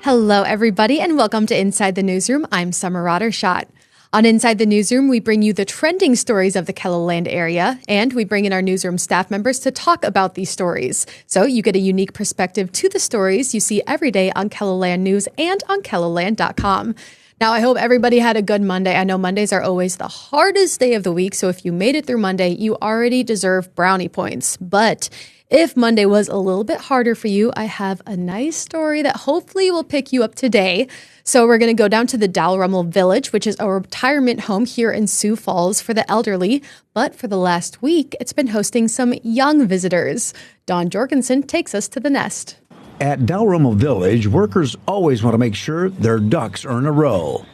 Hello, everybody, and welcome to Inside the Newsroom. I'm Summer Rottershot. On Inside the Newsroom, we bring you the trending stories of the KELOLAND area, and we bring in our newsroom staff members to talk about these stories. So you get a unique perspective to the stories you see every day on KELOLAND News and on KELOLAND.com. Now, I hope everybody had a good Monday. I know Mondays are always the hardest day of the week, so if you made it through Monday, you already deserve brownie points. But if Monday was a little bit harder for you, I have a nice story that hopefully will pick you up today. So we're going to go down to the Dalrymple Village, which is a retirement home here in Sioux Falls for the elderly. But for the last week, it's been hosting some young visitors. Dawn Jorgensen takes us to the nest. At Dalrymple Village, workers always want to make sure their ducks are in a row,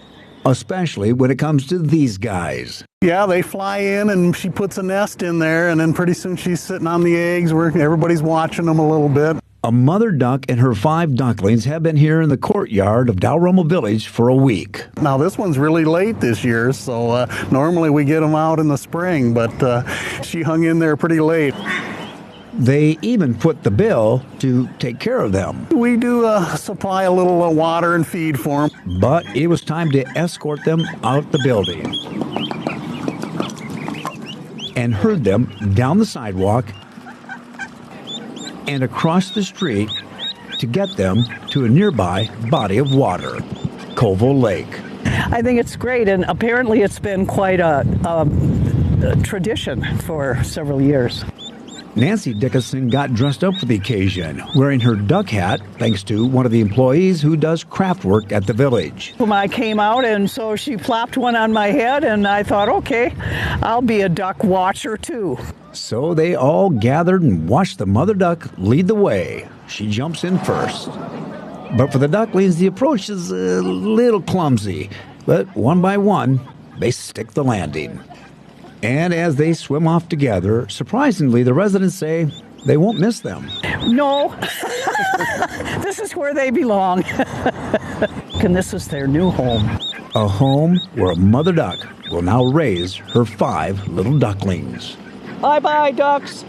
especially when it comes to these guys. Yeah, they fly in and she puts a nest in there, and then pretty soon she's sitting on the eggs where everybody's watching them a little bit. A mother duck and her 5 ducklings have been here in the courtyard of Dalrymple Village for a week. Now this one's really late this year, so normally we get them out in the spring, but she hung in there pretty late. They even put the bill to take care of them. We do supply a little water and feed for them. But it was time to escort them out the building and herd them down the sidewalk and across the street to get them to a nearby body of water, Colville Lake. I think it's great, and apparently it's been quite a tradition for several years. Nancy Dickinson got dressed up for the occasion, wearing her duck hat thanks to one of the employees who does craft work at the village. When I came out, and so she plopped one on my head, and I thought, okay, I'll be a duck watcher too. So they all gathered and watched the mother duck lead the way. She jumps in first. But for the ducklings, the approach is a little clumsy. But one by one, they stick the landing. And as they swim off together, surprisingly, the residents say they won't miss them. No, this is where they belong. And this is their new home. A home where a mother duck will now raise her 5 little ducklings. Bye-bye, ducks.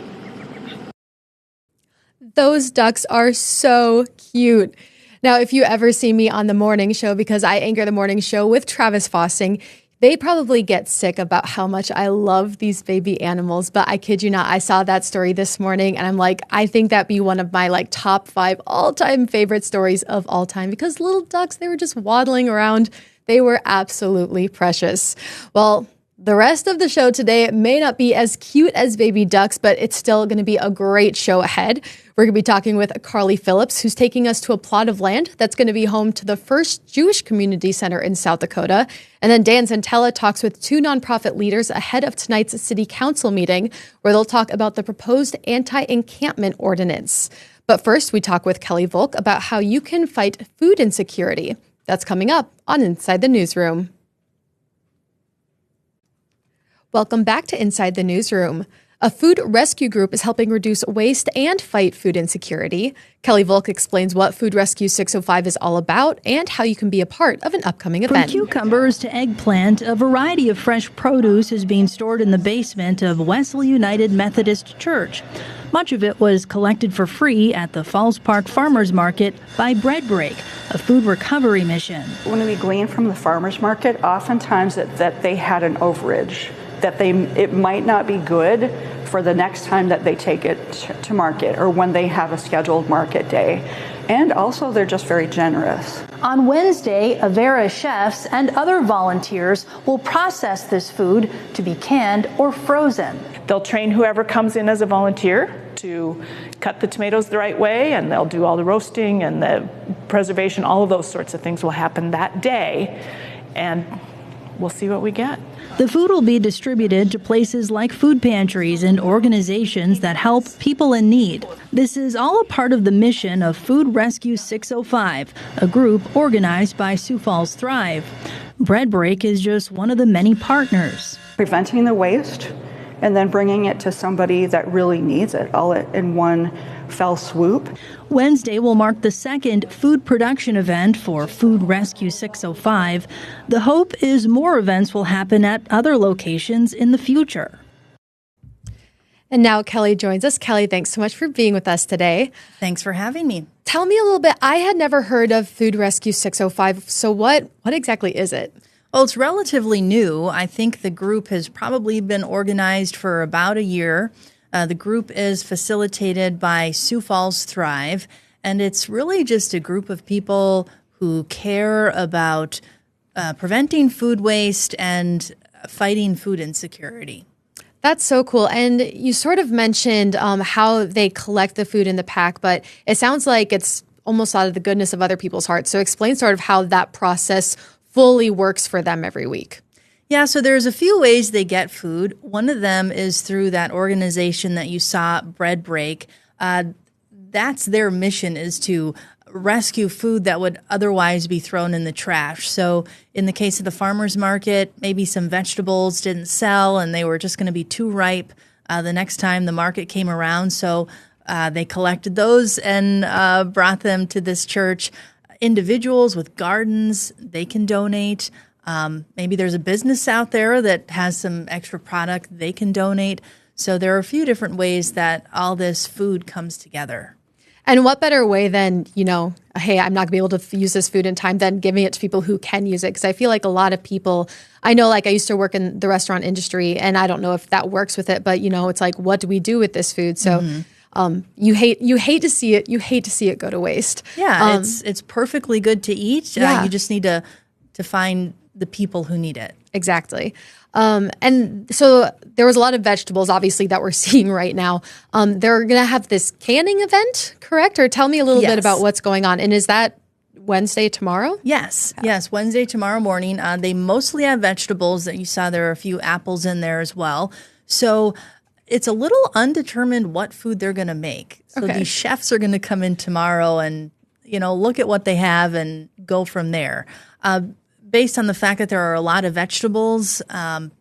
Those ducks are so cute. Now, if you ever see me on the morning show, because I anchor the morning show with Travis Fossing, they probably get sick about how much I love these baby animals, but I kid you not, I saw that story this morning and I'm like, I think that'd be one of my top 5 all-time favorite stories of all time, because little ducks, they were just waddling around. They were absolutely precious. Well, the rest of the show today may not be as cute as baby ducks, but it's still going to be a great show ahead. We're going to be talking with Carly Phillips, who's taking us to a plot of land that's going to be home to the first Jewish community center in South Dakota. And then Dan Zantella talks with 2 nonprofit leaders ahead of tonight's city council meeting, where they'll talk about the proposed anti-encampment ordinance. But first, we talk with Kelly Volk about how you can fight food insecurity. That's coming up on Inside the Newsroom. Welcome back to Inside the Newsroom. A food rescue group is helping reduce waste and fight food insecurity. Kelly Volk explains what Food Rescue 605 is all about and how you can be a part of an upcoming event. From cucumbers to eggplant, a variety of fresh produce is being stored in the basement of Wesley United Methodist Church. Much of it was collected for free at the Falls Park Farmers Market by Bread Break, a food recovery mission. When we glean from the farmers market, oftentimes that they had an overage, that it might not be good for the next time that they take it to market or when they have a scheduled market day. And also, they're just very generous. On Wednesday, Avera chefs and other volunteers will process this food to be canned or frozen. They'll train whoever comes in as a volunteer to cut the tomatoes the right way, and they'll do all the roasting and the preservation. All of those sorts of things will happen that day, and we'll see what we get. The food will be distributed to places like food pantries and organizations that help people in need. This is all a part of the mission of Food Rescue 605, a group organized by Sioux Falls Thrive. Bread Break is just one of the many partners. Preventing the waste and then bringing it to somebody that really needs it all in one fell swoop. Wednesday will mark the second food production event for Food Rescue 605. The hope is more events will happen at other locations in the future. And now Kelly joins us. Kelly, thanks so much for being with us today. Thanks for having me. Tell me a little bit. I had never heard of Food Rescue 605. So what exactly is it? Well, it's relatively new. I think the group has probably been organized for about a year. The group is facilitated by Sioux Falls Thrive, and it's really just a group of people who care about preventing food waste and fighting food insecurity. That's so cool. And you sort of mentioned how they collect the food in the pack, but it sounds like it's almost out of the goodness of other people's hearts. So explain sort of how that process fully works for them every week. Yeah, so there's a few ways they get food. One of them is through that organization that you saw, Bread Break. That's their mission, is to rescue food that would otherwise be thrown in the trash. So in the case of the farmer's market, maybe some vegetables didn't sell and they were just going to be too ripe the next time the market came around. So they collected those and brought them to this church. Individuals with gardens, they can donate. Maybe there's a business out there that has some extra product they can donate. So there are a few different ways that all this food comes together. And what better way than, hey, I'm not going to be able to use this food in time, than giving it to people who can use it? Because I feel like a lot of people, I know, like I used to work in the restaurant industry, and I don't know if that works with it, but, it's like, what do we do with this food? So you hate to see it. You hate to see it go to waste. Yeah, it's perfectly good to eat. Yeah. You just need to find the people who need it. Exactly. And so there was a lot of vegetables, obviously, that we're seeing right now. They're going to have this canning event, correct? Or tell me a little bit about what's going on. And is that Wednesday tomorrow? Yes, Wednesday tomorrow morning. They mostly have vegetables that you saw. There are a few apples in there as well. So it's a little undetermined what food they're going to make. So these chefs are going to come in tomorrow and, look at what they have and go from there. Based on the fact that there are a lot of vegetables,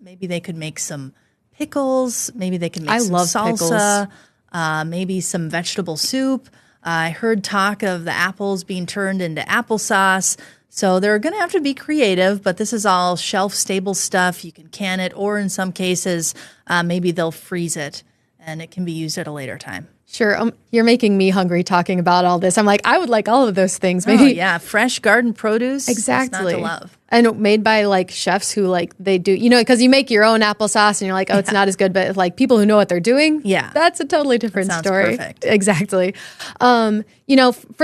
maybe they could make some pickles. Maybe they could make some salsa. Maybe some vegetable soup. I heard talk of the apples being turned into applesauce. So they're going to have to be creative, but this is all shelf-stable stuff. You can can it, or in some cases, maybe they'll freeze it, and it can be used at a later time. Sure. You're making me hungry talking about all this. I'm like, I would like all of those things. Maybe, fresh garden produce. Exactly. It's not to love. And made by like chefs who they do, because you make your own applesauce and you're like, it's not as good, but like people who know what they're doing, that's a totally different story. Perfect. Exactly. For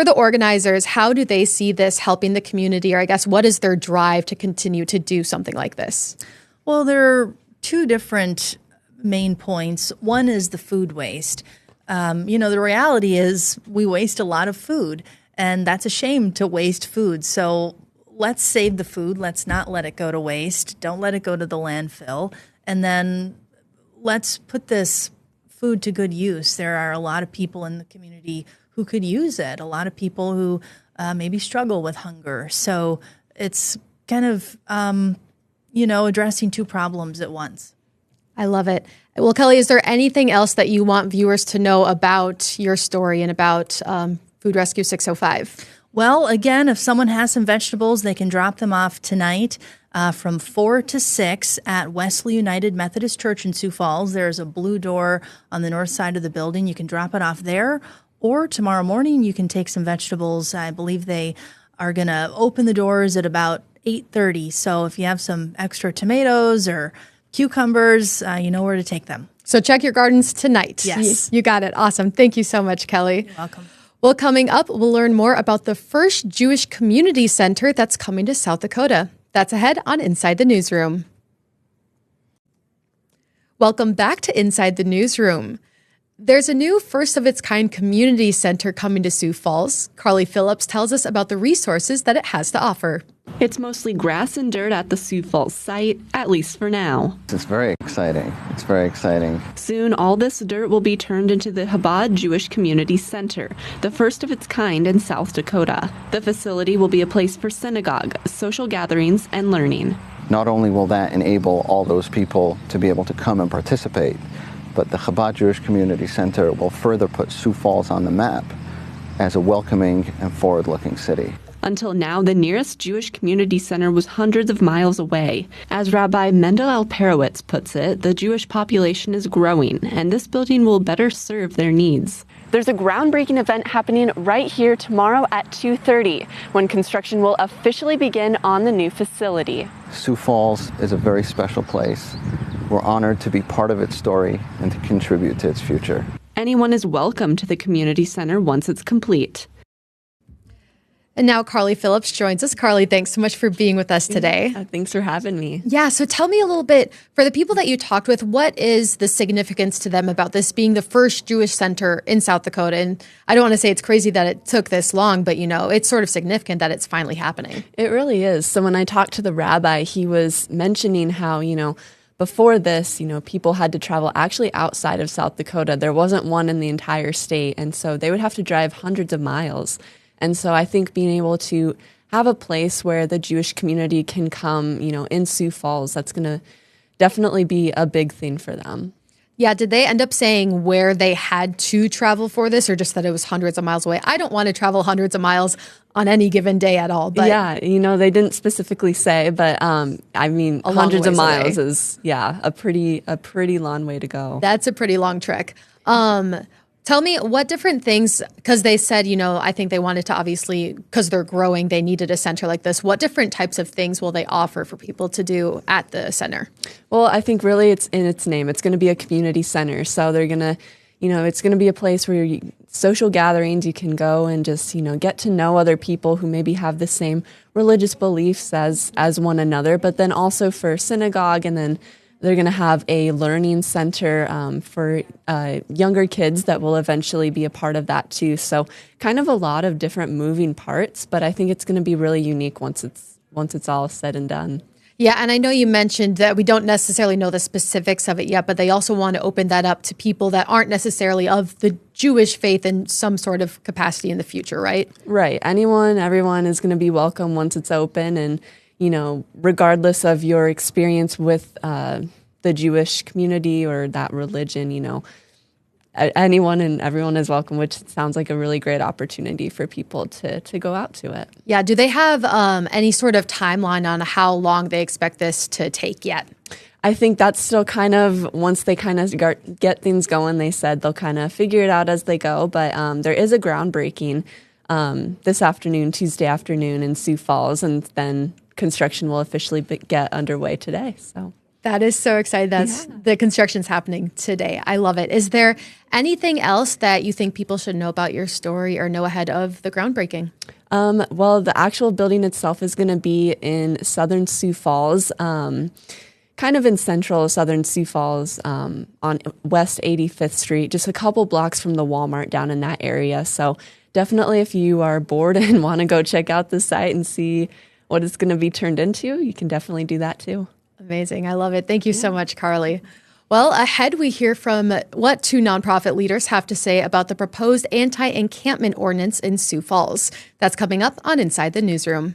the organizers, how do they see this helping the community? Or I guess, what is their drive to continue to do something like this? Well, there are two different main points. One is the food waste. The reality is we waste a lot of food, and that's a shame to waste food. So let's save the food. Let's not let it go to waste. Don't let it go to the landfill. And then let's put this food to good use. There are a lot of people in the community who could use it, a lot of people who maybe struggle with hunger. So it's kind of, addressing two problems at once. I love it. Well, Kelly, is there anything else that you want viewers to know about your story and about Food Rescue 605? Well, again, if someone has some vegetables, they can drop them off tonight from 4 to 6 at Wesley United Methodist Church in Sioux Falls. There's a blue door on the north side of the building. You can drop it off there. Or tomorrow morning, you can take some vegetables. I believe they are going to open the doors at about 8:30. So if you have some extra tomatoes or cucumbers, you know where to take them. So check your gardens tonight. Yes. You got it. Awesome. Thank you so much, Kelly. You're welcome. Well, coming up, we'll learn more about the first Jewish community center that's coming to South Dakota. That's ahead on Inside the Newsroom. Welcome back to Inside the Newsroom. There's a new first-of-its-kind community center coming to Sioux Falls. Carly Phillips tells us about the resources that it has to offer. It's mostly grass and dirt at the Sioux Falls site, at least for now. It's very exciting. It's very exciting. Soon, all this dirt will be turned into the Chabad Jewish Community Center, the first of its kind in South Dakota. The facility will be a place for synagogue, social gatherings, and learning. Not only will that enable all those people to be able to come and participate, but the Chabad Jewish Community Center will further put Sioux Falls on the map as a welcoming and forward-looking city. Until now, the nearest Jewish community center was hundreds of miles away. As Rabbi Mendel Alperowitz puts it, the Jewish population is growing, and this building will better serve their needs. There's a groundbreaking event happening right here tomorrow at 2:30, when construction will officially begin on the new facility. Sioux Falls is a very special place. We're honored to be part of its story and to contribute to its future. Anyone is welcome to the community center once it's complete. And now Carly Phillips joins us. Carly, thanks so much for being with us today. Thanks for having me. Yeah, so tell me a little bit, for the people that you talked with, what is the significance to them about this being the first Jewish center in South Dakota? And I don't want to say it's crazy that it took this long, but, it's sort of significant that it's finally happening. It really is. So when I talked to the rabbi, he was mentioning how, before this, people had to travel actually outside of South Dakota. There wasn't one in the entire state, and so they would have to drive hundreds of miles. And so I think being able to have a place where the Jewish community can come, in Sioux Falls, that's going to definitely be a big thing for them. Yeah, did they end up saying where they had to travel for this, or just that it was hundreds of miles away? I don't want to travel hundreds of miles on any given day at all. But yeah, they didn't specifically say, but hundreds of miles away is a pretty long way to go. That's a pretty long trek. Tell me what different things, because they said, I think they wanted to obviously, because they're growing, they needed a center like this. What different types of things will they offer for people to do at the center? Well, I think really it's in its name. It's going to be a community center. So they're going to, it's going to be a place where social gatherings, you can go and just, get to know other people who maybe have the same religious beliefs as one another, but then also for synagogue, and then they're going to have a learning center for younger kids that will eventually be a part of that too. So kind of a lot of different moving parts, but I think it's going to be really unique once it's all said and done. Yeah, and I know you mentioned that we don't necessarily know the specifics of it yet, but they also want to open that up to people that aren't necessarily of the Jewish faith in some sort of capacity in the future, right? Right. Everyone is going to be welcome once it's open, and regardless of your experience with the Jewish community or that religion, anyone and everyone is welcome, which sounds like a really great opportunity for people to go out to it. Yeah. Do they have any sort of timeline on how long they expect this to take yet? I think that's still kind of, once they kind of get things going, they said they'll kind of figure it out as they go. But there is a groundbreaking this afternoon, Tuesday afternoon in Sioux Falls, and then construction will officially get underway today. So that is so exciting. The construction's happening today. I love it. Is there anything else that you think people should know about your story or know ahead of the groundbreaking? Well, the actual building itself is going to be in southern Sioux Falls, kind of in central southern Sioux Falls, on West 85th Street, just a couple blocks from the Walmart down in that area. So definitely, if you are bored and want to go check out the site and see what it's going to be turned into, you can definitely do that too. Amazing. I love it. Thank you so much, Carly. Well, ahead we hear from what two nonprofit leaders have to say about the proposed anti-encampment ordinance in Sioux Falls. That's coming up on Inside the Newsroom.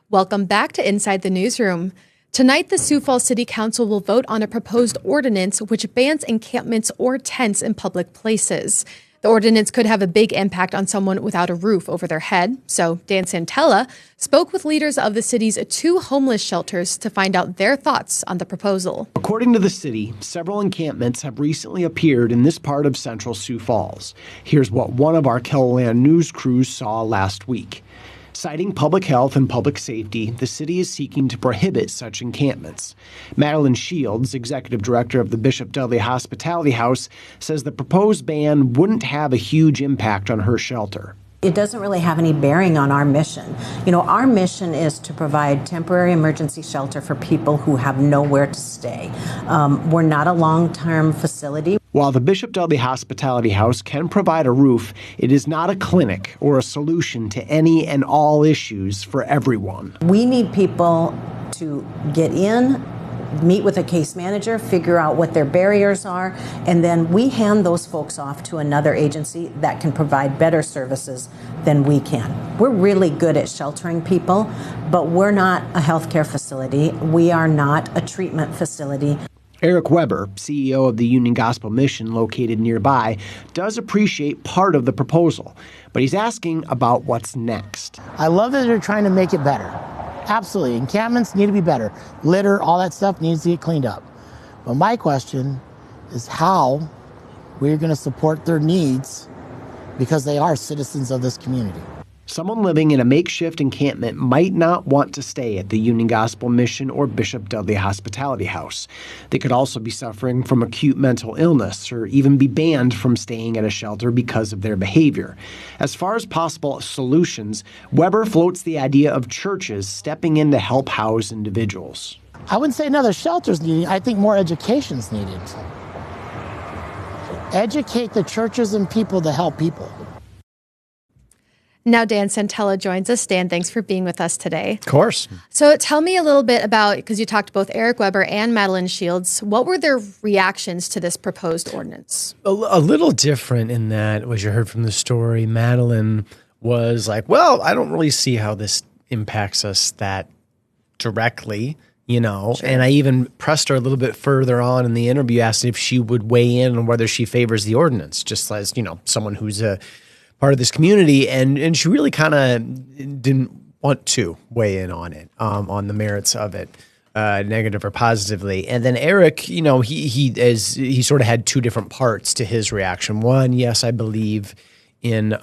Welcome back to Inside the Newsroom. Tonight, the Sioux Falls City Council will vote on a proposed ordinance which bans encampments or tents in public places. The ordinance could have a big impact on someone without a roof over their head. So Dan Santella spoke with leaders of the city's two homeless shelters to find out their thoughts on the proposal. According to the city, several encampments have recently appeared in this part of central Sioux Falls. Here's what one of our KELOLAND news crews saw last week. Citing public health and public safety, the city is seeking to prohibit such encampments. Madeline Shields, executive director of the Bishop Dudley Hospitality House, says the proposed ban wouldn't have a huge impact on her shelter. It doesn't really have any bearing on our mission. Our mission is to provide temporary emergency shelter for people who have nowhere to stay. We're not a long-term facility. While the Bishop Dudley Hospitality House can provide a roof, it is not a clinic or a solution to any and all issues for everyone. We need people to get in, meet with a case manager, figure out what their barriers are, and then we hand those folks off to another agency that can provide better services than we can. We're really good at sheltering people, but we're not a healthcare facility. We are not a treatment facility. Eric Weber, CEO of the Union Gospel Mission located nearby, does appreciate part of the proposal, but he's asking about what's next. I love that they're trying to make it better. Absolutely. Encampments need to be better. Litter, all that stuff needs to get cleaned up. But my question is how we're going to support their needs because they are citizens of this community. Someone living in a makeshift encampment might not want to stay at the Union Gospel Mission or Bishop Dudley Hospitality House. They could also be suffering from acute mental illness or even be banned from staying at a shelter because of their behavior. As far as possible solutions, Weber floats the idea of churches stepping in to help house individuals. I wouldn't say another shelter's needed. I think more education's needed. Educate the churches and people to help people. Now Dan Santella joins us. Dan, thanks for being with us today. Of course. So tell me a little bit about, because you talked to both Eric Weber and Madeline Shields, what were their reactions to this proposed ordinance? A little different in that, as you heard from the story, Madeline was like, well, I don't really see how this impacts us that directly, you know. Sure. And I even pressed her a little bit further on in the interview, asked if she would weigh in on whether she favors the ordinance, just as, you know, someone who's a part of this community, and she really kind of didn't want to weigh in on it, on the merits of it, negative or positively. And then Eric, you know, he sort of had two different parts to his reaction. One, yes, I believe in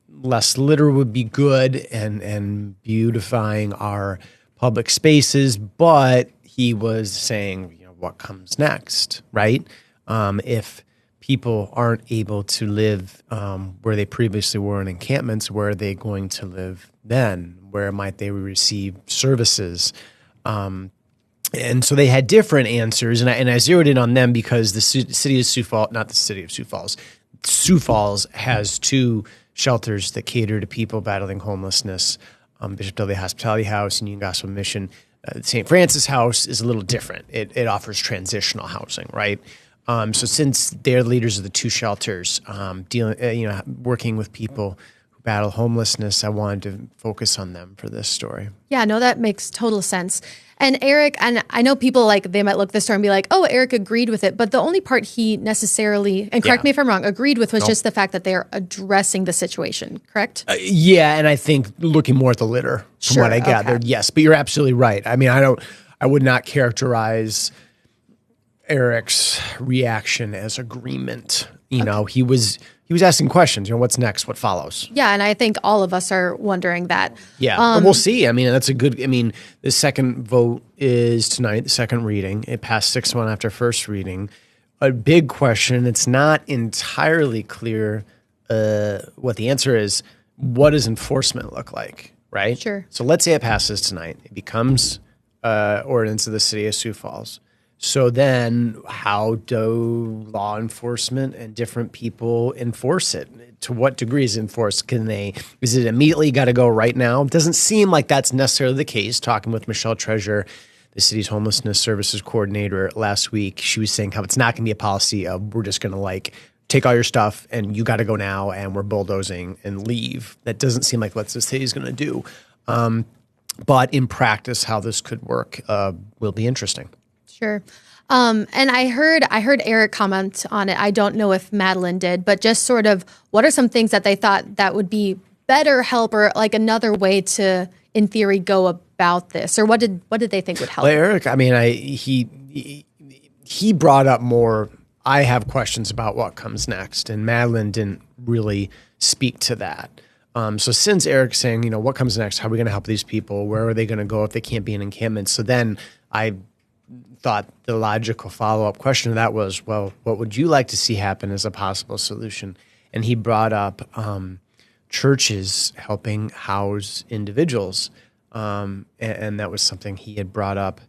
less litter would be good and beautifying our public spaces, but he was saying, you know, what comes next, right? If people aren't able to live where they previously were in encampments, where are they going to live then? Where might they receive services? And so they had different answers, and I zeroed in on them because the city of Sioux Falls, not the city of Sioux Falls, Sioux Falls has two shelters that cater to people battling homelessness. Bishop Dudley Hospitality House and Union Gospel Mission. St. Francis House is a little different. It offers transitional housing, right? So since they're leaders of the two shelters, working with people who battle homelessness, I wanted to focus on them for this story. Yeah, no, that makes total sense. And Eric, and I know people they might look at this story and be like, oh, Eric agreed with it. But the only part he necessarily, and correct me if I'm wrong, agreed with was just the fact that they're addressing the situation, correct? Yeah, and I think looking more at the litter from what I gathered, yes. But you're absolutely right. I mean, I would not characterize Eric's reaction as agreement. You know, he was asking questions. You know, what's next? What follows? Yeah, and I think all of us are wondering that. Yeah, we'll see. I mean, that's a good. I mean, the second vote is tonight. The second reading. It passed 6-1 after first reading. A big question. It's not entirely clear what the answer is. What does enforcement look like? Right. Sure. So let's say it passes tonight. It becomes ordinance of the city of Sioux Falls. So then how do law enforcement and different people enforce it? To what degree is it enforced? Is it immediately got to go right now? It doesn't seem like that's necessarily the case. Talking with Michelle Treasure, the city's homelessness services coordinator last week, she was saying how it's not going to be a policy of we're just going to take all your stuff and you got to go now and we're bulldozing and leave. That doesn't seem like what the city is going to do. But in practice, how this could work will be interesting. Sure. And I heard Eric comment on it. I don't know if Madeline did, but just sort of what are some things that they thought that would be better help or like another way to, in theory, go about this? Or what did they think would help? Well, Eric, I mean, he brought up more, I have questions about what comes next. And Madeline didn't really speak to that. So since Eric's saying, you know, what comes next? How are we going to help these people? Where are they going to go if they can't be in encampments? So then I thought the logical follow-up question to that was, well, what would you like to see happen as a possible solution? And he brought up churches helping house individuals. And that was something he had brought up.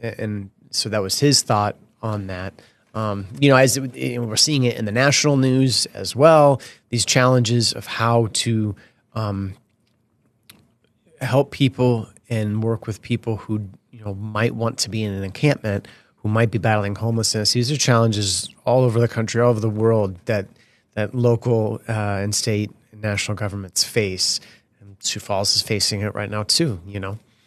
And so that was his thought on that. As we're seeing it in the national news as well, these challenges of how to help people and work with people who might want to be in an encampment, who might be battling homelessness. These are challenges all over the country, all over the world that local and state and national governments face. And Sioux Falls is facing it right now too,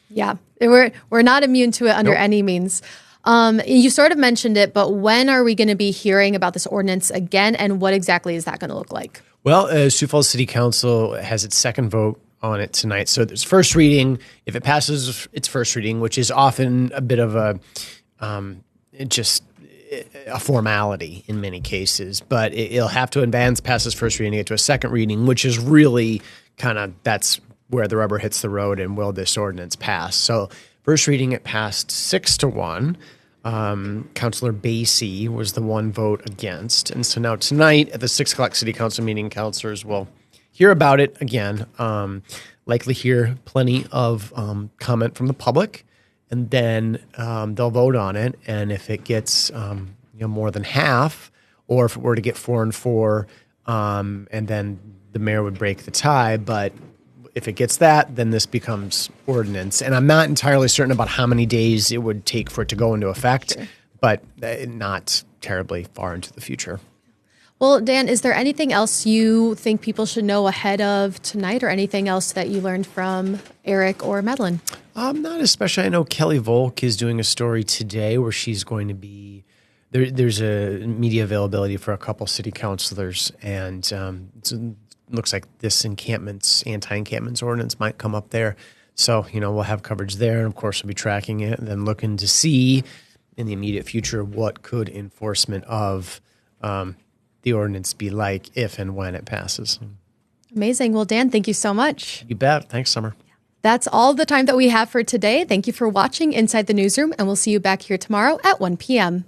Yeah, we're not immune to it under any means. You sort of mentioned it, but when are we going to be hearing about this ordinance again, and what exactly is that going to look like? Well, Sioux Falls City Council has its second vote on it tonight. So there's first reading. If it passes its first reading, which is often a bit of a just a formality in many cases, but it'll have to advance past its first reading to get to a second reading, which is really kind of that's where the rubber hits the road and will this ordinance pass. So first reading, it passed 6-1. Councilor Basie was the one vote against. And so now tonight at the 6 o'clock city council meeting, councilors will hear about it again, likely hear plenty of comment from the public, and then they'll vote on it. And if it gets more than half, or if it were to get 4-4, and then the mayor would break the tie. But if it gets that, then this becomes ordinance. And I'm not entirely certain about how many days it would take for it to go into effect, but not terribly far into the future. Well, Dan, is there anything else you think people should know ahead of tonight, or anything else that you learned from Eric or Madeline? Not especially. I know Kelly Volk is doing a story today where she's going to be there's a media availability for a couple city councilors, and it looks like this anti-encampments ordinance might come up there. So, we'll have coverage there, and of course we'll be tracking it and then looking to see in the immediate future what could enforcement of the ordinance be like if and when it passes. Amazing. Well, Dan, thank you so much. You bet. Thanks, Summer. That's all the time that we have for today. Thank you for watching Inside the Newsroom, and we'll see you back here tomorrow at 1 p.m.